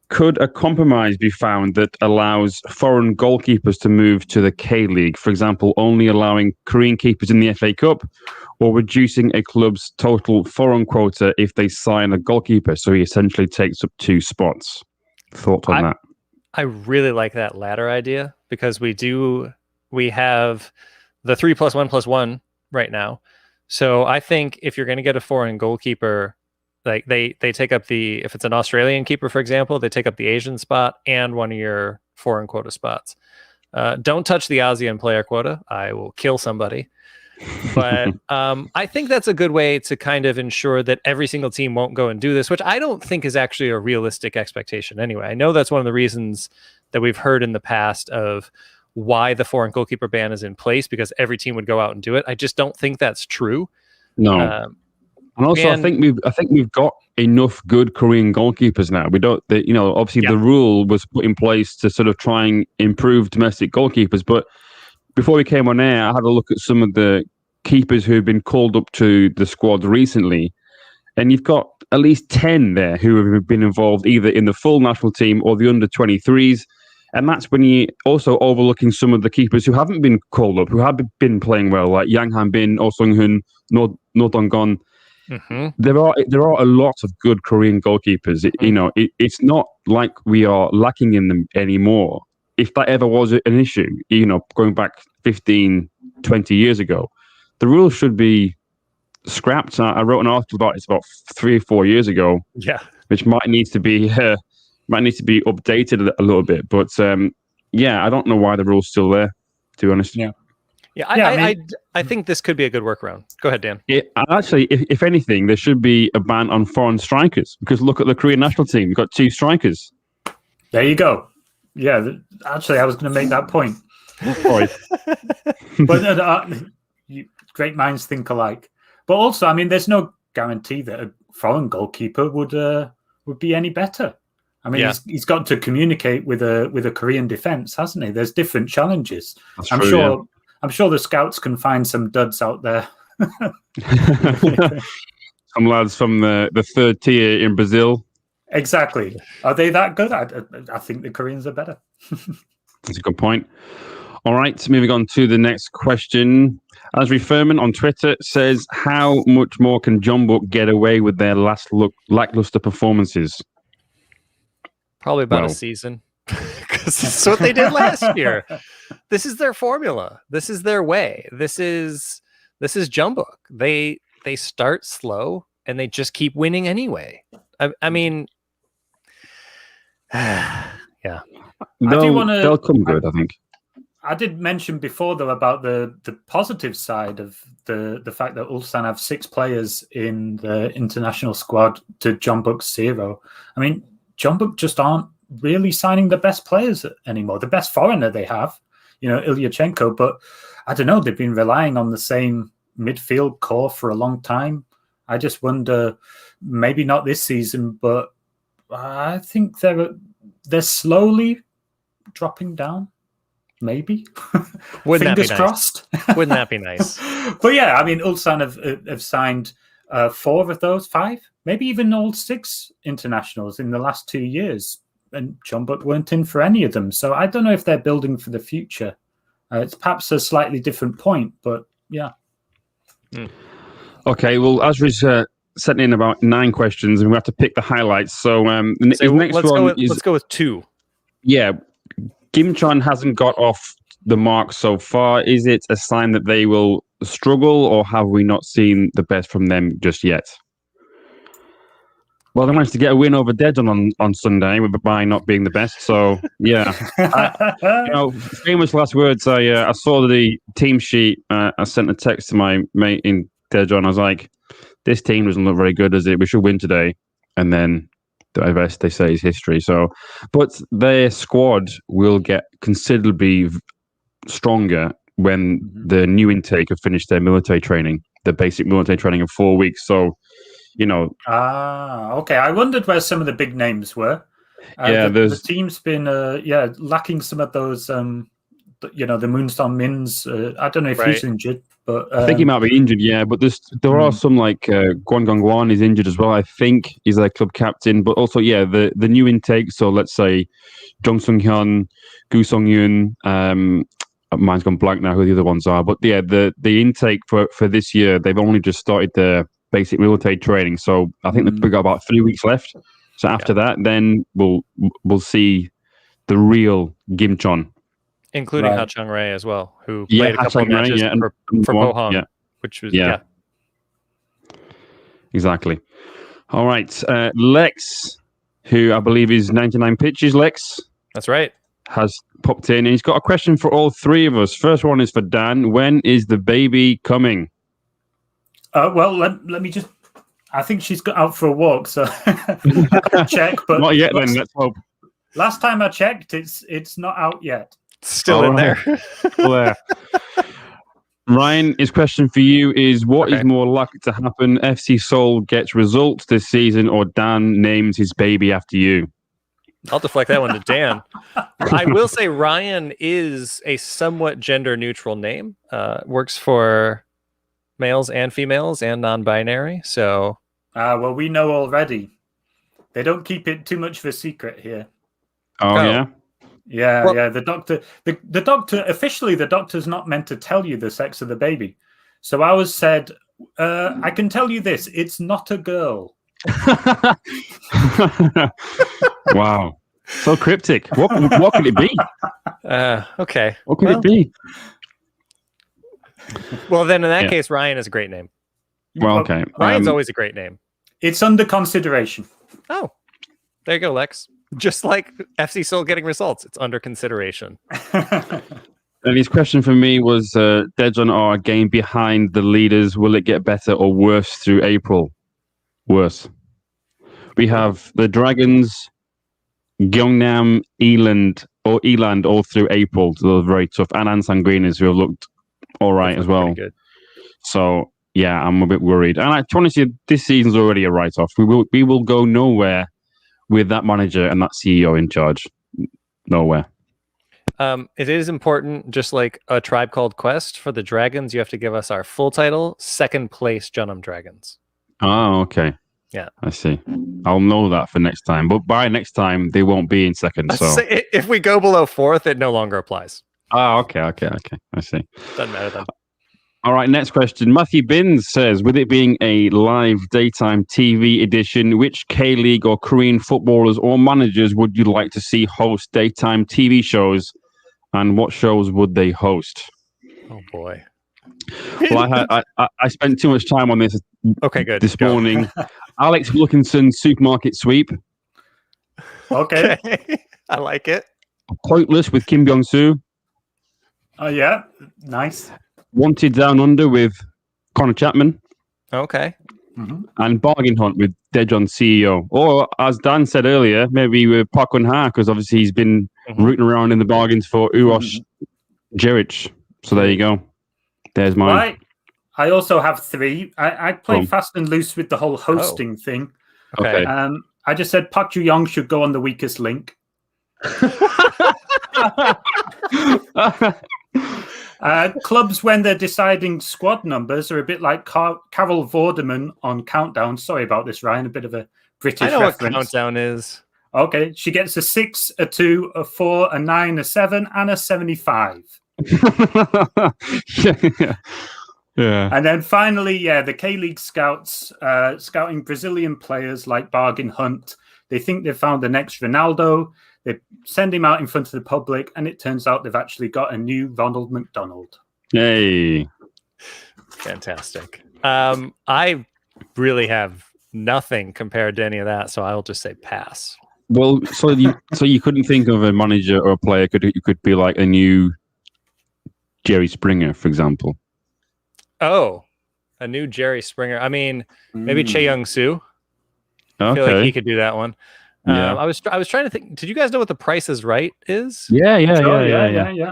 could a compromise be found that allows foreign goalkeepers to move to the K-League? For example, only allowing Korean keepers in the FA Cup, or reducing a club's total foreign quota if they sign a goalkeeper, so he essentially takes up 2 spots. Thought on that? I really like that latter idea, because we have the 3+1+1 right now. So I think if you're going to get a foreign goalkeeper, like they take up if it's an Australian keeper, for example, they take up the Asian spot and one of your foreign quota spots. Don't touch the ASEAN player quota. I will kill somebody. But I think that's a good way to kind of ensure that every single team won't go and do this, which I don't think is actually a realistic expectation anyway. I know that's one of the reasons that we've heard in the past of why the foreign goalkeeper ban is in place, because every team would go out and do it. I just don't think that's true. No. And also, I think we've got enough good Korean goalkeepers now. We don't, obviously the rule was put in place to sort of try and improve domestic goalkeepers. But before we came on air, I had a look at some of the keepers who've been called up to the squad recently, and you've got at least 10 there who have been involved either in the full national team or the under-23s. And that's when you also overlooking some of the keepers who haven't been called up, who have been playing well, like Yang Han-bin, Oh Sung-hun, No Dong-gon. Mm-hmm. There are a lot of good Korean goalkeepers. It's not like we are lacking in them anymore. If that ever was an issue, going back 15, 20 years ago, the rules should be scrapped. I wrote an article about it about 3 or 4 years ago. Yeah, which might need to be updated a little bit. But I don't know why the rule's still there, to be honest. I think this could be a good workaround. Go ahead, Dan. Actually, if anything, there should be a ban on foreign strikers, because look at the Korean national team. We've got 2 strikers. There you go. Yeah, actually, I was going to make that point. But great minds think alike. But also, I mean, there's no guarantee that a foreign goalkeeper would be any better. I mean, he's got to communicate with a Korean defense, hasn't he? There's different challenges. I'm sure the scouts can find some duds out there. Some lads from the third tier in Brazil. Exactly. Are they that good? I think the Koreans are better. That's a good point. All right, moving on to the next question. Asri Furman on Twitter says, how much more can Jeonbuk get away with their lackluster performances? Probably about a season. Because that's what they did last year. This is their formula. This is their way. This is Jeonbuk. They start slow and they just keep winning anyway. I mean, yeah. They'll come good, I think. I did mention before, though, about the positive side of the fact that Ulsan have 6 players in the international squad to Jeonbuk's 0. I mean, Jeonbuk just aren't really signing the best players anymore. The best foreigner they have, Ilyachenko, but I don't know, they've been relying on the same midfield core for a long time. I just wonder, maybe not this season, but I think they're slowly dropping down. Maybe. Wouldn't Fingers that be crossed. Nice? Wouldn't that be nice? But yeah, I mean, Ulsan have signed 4 of those 5, maybe even all 6 internationals in the last 2 years, and Jeonbuk weren't in for any of them. So I don't know if they're building for the future. It's perhaps a slightly different point, but yeah. Okay, well, Asri's sent in about 9 questions, and we have to pick the highlights. So let's go with 2. Yeah. Gimcheon hasn't got off the mark so far. Is it a sign that they will struggle, or have we not seen the best from them just yet? Well, they managed to get a win over Daejeon on Sunday by not being the best. So, yeah. Famous last words. I saw the team sheet. I sent a text to my mate in Daejeon. I was like, this team doesn't look very good, does it? We should win today. And then the rest, they say, is history. So, but their squad will get considerably stronger when the new intake have finished their military training, the basic military training of 4 weeks. So, okay. I wondered where some of the big names were. The team's been lacking some of those. The Moonsong Mins. I don't know if he's injured, but I think he might be injured. Yeah, but there are some like Gangwon is injured as well. I think he's their club captain, but also the new intake. So let's say Jung Sung Hyun, Gu Song Yoon. Mine's gone blank now who the other ones are, but the intake for this year, they've only just started their basic military training. So I think we've got about 3 weeks left. So after that, then we'll see the real Gimcheon. Including Ha Chang-rae as well, who played a couple of matches for Pohang, which was, Exactly. All right. Lex, who I believe is 99 pitches, Lex. That's right. Has popped in, and he's got a question for all three of us. First one is for Dan. When is the baby coming? Well, let me just... I think she's got out for a walk, so check. But not yet. Then let's hope. Last time I checked, it's not out yet. Still in there. Still there. Ryan, his question for you is: what is more likely to happen? FC Seoul gets results this season, or Dan names his baby after you? I'll deflect that one to Dan. I will say Ryan is a somewhat gender-neutral name. Works for males and females and non-binary. So, well, we know already. They don't keep it too much of a secret here. Oh yeah. Yeah, well, the doctor. The doctor officially, the doctor's not meant to tell you the sex of the baby. So ours said, "I can tell you this: it's not a girl." Wow, so cryptic. What could it be? Okay. What could it be? Well, then in that case, Ryan is a great name. Well, okay. Ryan's always a great name. It's under consideration. Oh, there you go, Lex. Just like FC Seoul getting results, it's under consideration. And his question for me was, Daejeon are a game behind the leaders. Will it get better or worse through April? Worse. We have the Dragons, Gyeongnam, Eland all through April. So those are very tough. And Ansan Greeners, who have looked all right as well. Good. So, yeah, I'm a bit worried. And honestly, this season's already a write-off. We will go nowhere with that manager and that CEO in charge. Nowhere. It is important, just like A Tribe Called Quest, for the Dragons, you have to give us our full title, second place Jeonnam Dragons. Oh, okay. Yeah. I see. I'll know that for next time. But by next time, they won't be in second. So if we go below fourth, it no longer applies. Oh, okay. I see. Doesn't matter then. All right, next question. Matthew Binns says, with it being a live daytime TV edition, which K-League or Korean footballers or managers would you like to see host daytime TV shows, and what shows would they host? Oh, boy. Well, I spent too much time on this this morning. Alex Wilkinson's Supermarket Sweep. Okay. I like it. Pointless with Kim Byung-soo. Oh, yeah. Nice. Wanted Down Under with Connor Chapman. Okay. Mm-hmm. And Bargain Hunt with Daejeon CEO. Or, as Dan said earlier, maybe with Park Won-ha, because obviously he's been rooting around in the bargains for Urosh Jeric. So there you go. There's mine. Right. I also have three. I play fast and loose with the whole hosting thing. Okay. I just said Park Ju-young should go on the weakest link. Clubs, when they're deciding squad numbers, are a bit like Carol Vorderman on Countdown. Sorry about this, Ryan. A bit of a British reference. What Countdown is. Okay. She gets a 6, a 2, a 4, a 9, a 7, and a 75. Yeah. And then finally, the K-League scouts scouting Brazilian players like Bargain Hunt. They think they've found the next Ronaldo. They send him out in front of the public, and it turns out they've actually got a new Ronald McDonald. Hey. Fantastic. I really have nothing compared to any of that, so I'll just say pass. Well, so you couldn't think of a manager or a player you could be like a new Jerry Springer, for example. Oh, A new Jerry Springer. I mean, maybe Chae Young-soo. I feel Okay. like he could do that one. Yeah. I was trying to think. Did you guys know what The Price is Right is? Yeah.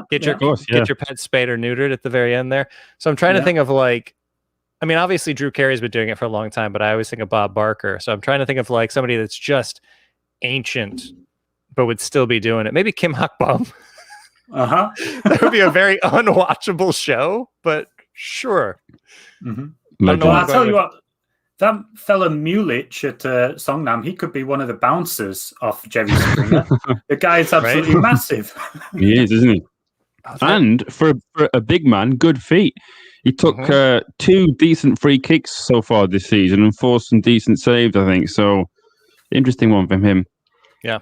Get your course, get your pet spayed or neutered at the very end there. So I'm trying to think of like, I mean, obviously Drew Carey's been doing it for a long time, but I always think of Bob Barker. So I'm trying to think of like somebody that's just ancient, but would still be doing it. Maybe Kim Hak-bum. That would be a very unwatchable show, but sure. Well, I'll tell you what, that fella Mulich at Songnam, he could be one of the bouncers off Jerry Springer. The guy is absolutely massive. He is, isn't he? And for a big man, good feet. He took 2 decent free kicks so far this season and forced some decent saves, I think. So, interesting one from him. Yeah.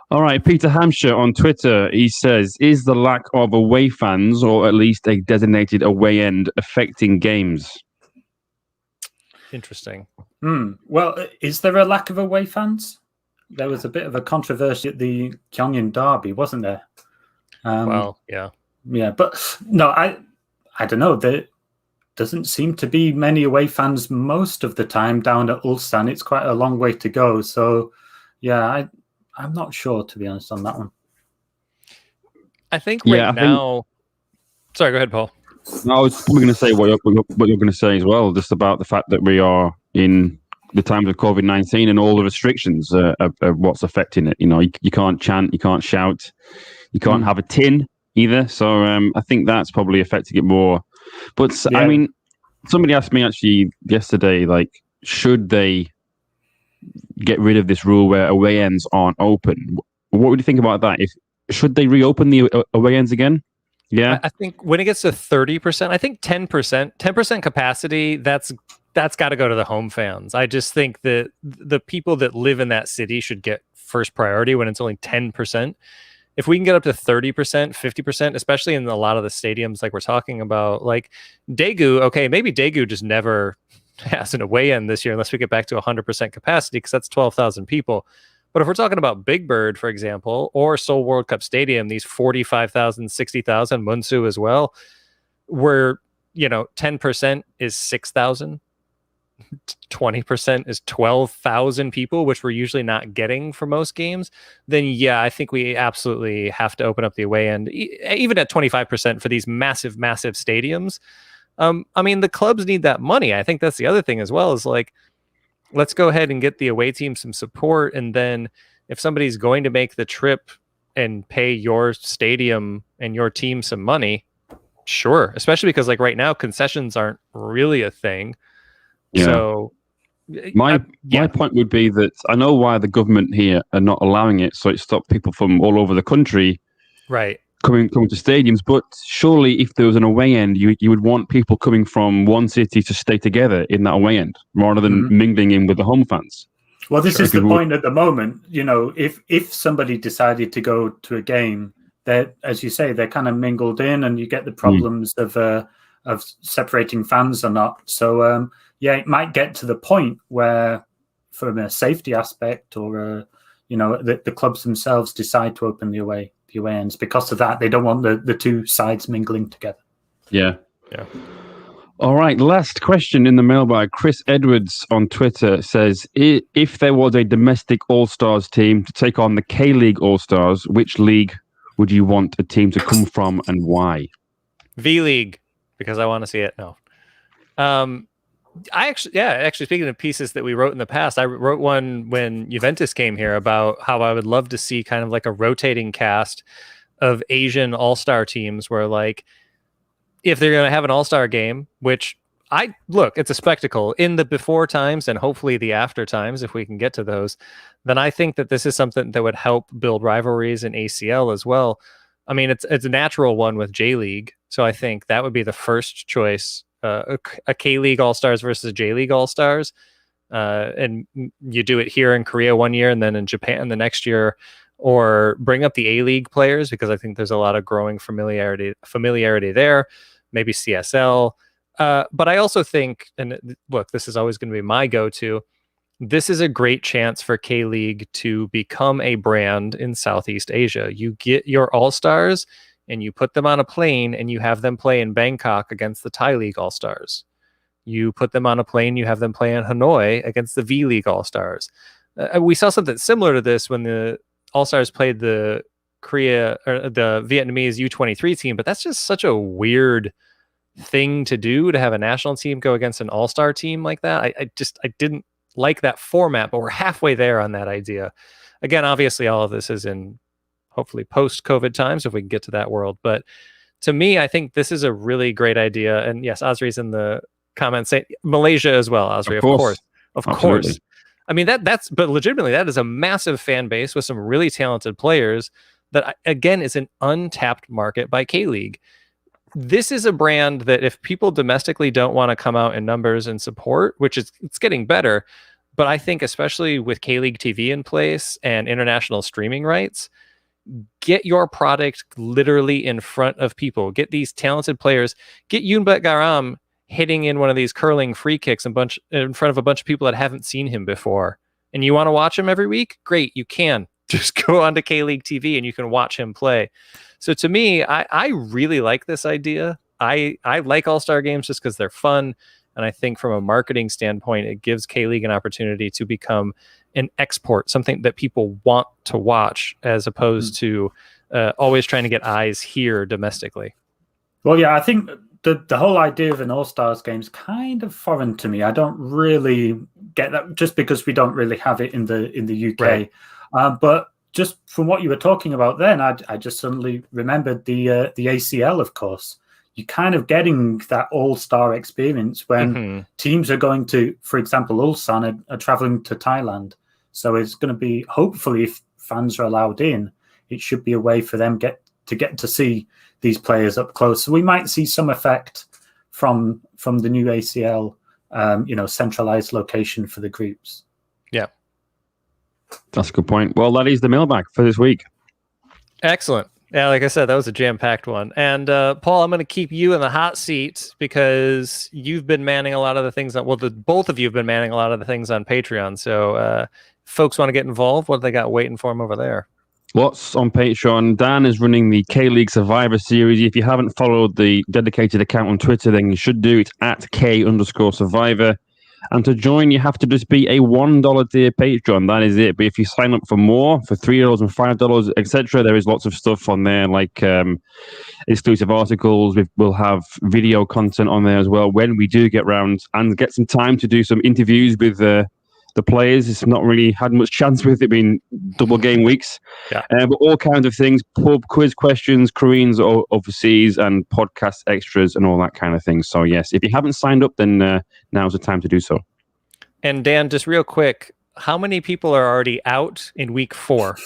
All right, Peter Hampshire on Twitter, he says, is the lack of away fans, or at least a designated away end, affecting games? Interesting. Well, is there a lack of away fans? There was a bit of a controversy at the Gyeongin Derby, wasn't there? Well, yeah. Yeah, but no, I don't know. There doesn't seem to be many away fans most of the time down at Ulsan. It's quite a long way to go. So, yeah, I'm not sure, to be honest, on that one. I think now... Sorry, go ahead, Paul. I was probably going to say what you're going to say as well, just about the fact that we are in the times of COVID-19 and all the restrictions are what's affecting it. You know, you can't chant, you can't shout, you can't have a tin either. So I think that's probably affecting it more. But I mean, somebody asked me actually yesterday, like, should they get rid of this rule where away ends aren't open? What would you think about that? Should they reopen the away ends again? Yeah, I think when it gets to 30%, I think 10% capacity, that's got to go to the home fans. I just think that the people that live in that city should get first priority when it's only 10%. If we can get up to 30%, 50%, especially in a lot of the stadiums like we're talking about, like Daegu, okay, maybe Daegu just never has an away end this year unless we get back to 100% capacity, because that's 12,000 people. But if we're talking about Big Bird, for example, or Seoul World Cup Stadium, these 45,000, 60,000, Munsu as well, where, 10% is 6,000, 20% is 12,000 people, which we're usually not getting for most games, then yeah, I think we absolutely have to open up the away end, even at 25% for these massive, massive stadiums. I mean, the clubs need that money. I think that's the other thing as well, is like, let's go ahead and get the away team some support. And then if somebody's going to make the trip and pay your stadium and your team some money, sure. Especially because like right now, concessions aren't really a thing. Yeah. So my point would be that I know why the government here are not allowing it. So it stopped people from all over the country coming to stadiums. But surely if there was an away end, you would want people coming from one city to stay together in that away end rather than mingling in with the home fans. Well, this is the point at the moment. If somebody decided to go to a game, that, as you say, they're kind of mingled in, and you get the problems of separating fans or not. So it might get to the point where, from a safety aspect, or the clubs themselves decide to open the away ends. Because of that, they don't want the two sides mingling together. Yeah. All right, last question in the mailbag. Chris Edwards on Twitter says, if there was a domestic All-Stars team to take on the K-League All-Stars, which league would you want a team to come from and why? V-League, because I want to see it. No. Actually, speaking of pieces that we wrote in the past, I wrote one when Juventus came here about how I would love to see kind of like a rotating cast of Asian all-star teams where, like, if they're going to have an all-star game, which it's a spectacle in the before times and hopefully the after times, if we can get to those, then I think that this is something that would help build rivalries in ACL as well. I mean, it's a natural one with J-League. So I think that would be the first choice. A K-League All-Stars versus J-League All-Stars. And you do it here in Korea one year and then in Japan the next year, or bring up the A-League players, because I think there's a lot of growing familiarity there, maybe CSL. But I also think, and look, this is always going to be my go-to, this is a great chance for K-League to become a brand in Southeast Asia. You get your All-Stars and you put them on a plane and you have them play in Bangkok against the Thai League All-Stars. You put them on a plane, you have them play in Hanoi against the V-League All-Stars. We saw something similar to this when the All-Stars played the Vietnamese U23 team, but that's just such a weird thing to do, to have a national team go against an All-Star team like that. I didn't like that format, but we're halfway there on that idea. Again, obviously all of this is in hopefully post-COVID times, if we can get to that world. But to me, I think this is a really great idea. And yes, Osri's in the comments saying Malaysia as well, Osri, of course. I mean, but legitimately, that is a massive fan base with some really talented players that, again, is an untapped market by K-League. This is a brand that if people domestically don't want to come out in numbers and support, which it's getting better, but I think especially with K-League TV in place and international streaming rights, get your product literally in front of people. Get these talented players. Get Jeonbuk Garam hitting in one of these curling free kicks in front of a bunch of people that haven't seen him before. And you want to watch him every week? Great, you can. Just go onto K-League TV and you can watch him play. So to me, I really like this idea. I like All-Star games just because they're fun. And I think from a marketing standpoint, it gives K-League an opportunity to become an export, something that people want to watch, as opposed to always trying to get eyes here domestically. Well, yeah, I think the whole idea of an All-Stars game is kind of foreign to me. I don't really get that, just because we don't really have it in the UK. Right. But just from what you were talking about then, I just suddenly remembered the ACL, of course. You're kind of getting that all-star experience when teams are going to, for example, Ulsan are traveling to Thailand. So it's going to be, hopefully, if fans are allowed in, it should be a way for them get to see these players up close. So we might see some effect from the new ACL, centralized location for the groups. Yeah. That's a good point. Well, that is the mailbag for this week. Excellent. Yeah, like I said, that was a jam-packed one. And Paul, I'm going to keep you in the hot seat because you've been manning a lot of the things both of you have been manning a lot of the things on Patreon. So folks want to get involved. What do they got waiting for them over there? Lots on Patreon. Dan is running the K-League Survivor Series. If you haven't followed the dedicated account on Twitter, then you should do it at K_Survivor. And to join, you have to just be a $1 tier Patreon. That is it. But if you sign up for more, for $3 and $5, etc., there is lots of stuff on there, like exclusive articles. We'll have video content on there as well when we do get round and get some time to do some interviews with the players. It's not really had much chance with it being double game weeks. Yeah. But all kinds of things, pub quiz questions, Koreans or overseas, and podcast extras and all that kind of thing. So yes, if you haven't signed up, then now's the time to do so. And Dan, just real quick, how many people are already out in week 4?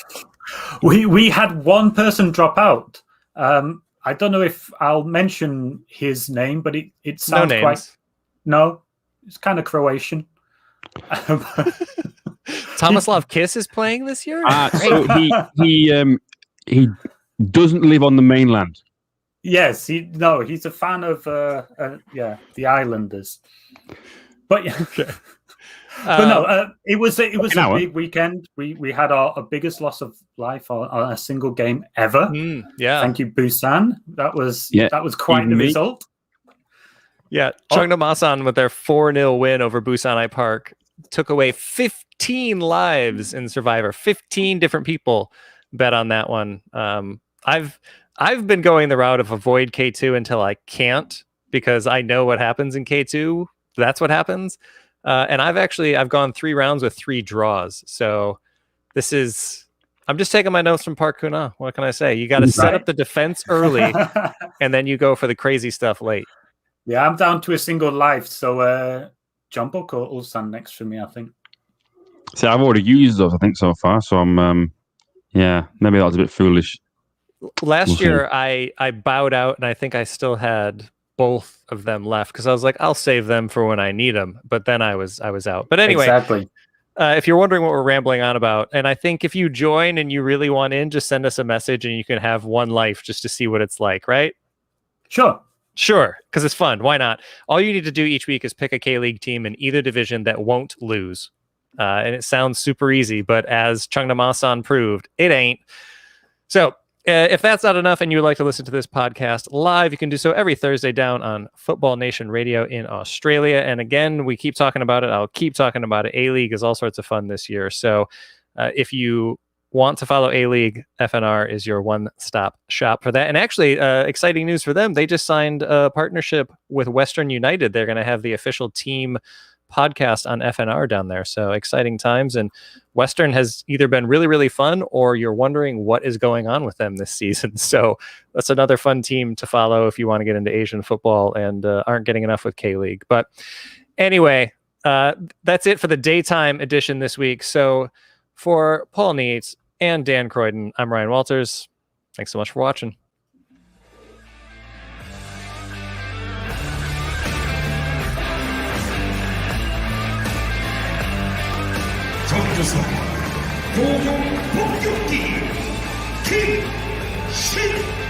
We had one person drop out. I don't know if I'll mention his name, but it sounds No, it's kind of Croatian. Tomislav Kiss is playing this year? So he doesn't live on the mainland. Yes, he's a fan of the Islanders. But yeah, okay. But no, it was a big weekend. We had our biggest loss of life on a single game ever. Yeah, thank you, Busan. That was quite the result. Yeah, Cheongdam Asan with their 4-0 win over Busan Park took away 15 lives in Survivor. 15 different people bet on that one. I've been going the route of avoid K2 until I can't, because I know what happens in K2. That's what happens. And I've gone 3 rounds with 3 draws. So I'm just taking my notes from Park Kuna. What can I say? You got to set up the defense early, and then you go for the crazy stuff late. Yeah, I'm down to a single life, so Jeonbuk or Ulsan next for me, I think. See, I've already used those, I think, so far, so I'm, maybe that was a bit foolish. Last year, I bowed out, and I think I still had both of them left, because I was like, I'll save them for when I need them, but then I was out. But anyway, exactly. If you're wondering what we're rambling on about, and I think if you join and you really want in, just send us a message, and you can have 1 life just to see what it's like, right? Sure, because it's fun. Why not? All you need to do each week is pick a K-League team in either division that won't lose. And it sounds super easy, but as Cheongdam Asan proved, it ain't. So if that's not enough and you would like to listen to this podcast live, you can do so every Thursday down on Football Nation Radio in Australia. And again, we keep talking about it. I'll keep talking about it. A-League is all sorts of fun this year. So if you want to follow A-League, FNR is your one-stop shop for that. And actually, exciting news for them. They just signed a partnership with Western United. They're going to have the official team podcast on FNR down there. So exciting times. And Western has either been really, really fun, or you're wondering what is going on with them this season. So that's another fun team to follow if you want to get into Asian football and aren't getting enough with K-League. But anyway, that's it for the daytime edition this week. So for Paul Neat and Dan Croydon, I'm Ryan Walters. Thanks so much for watching. 정조선 고공 폭격기 김신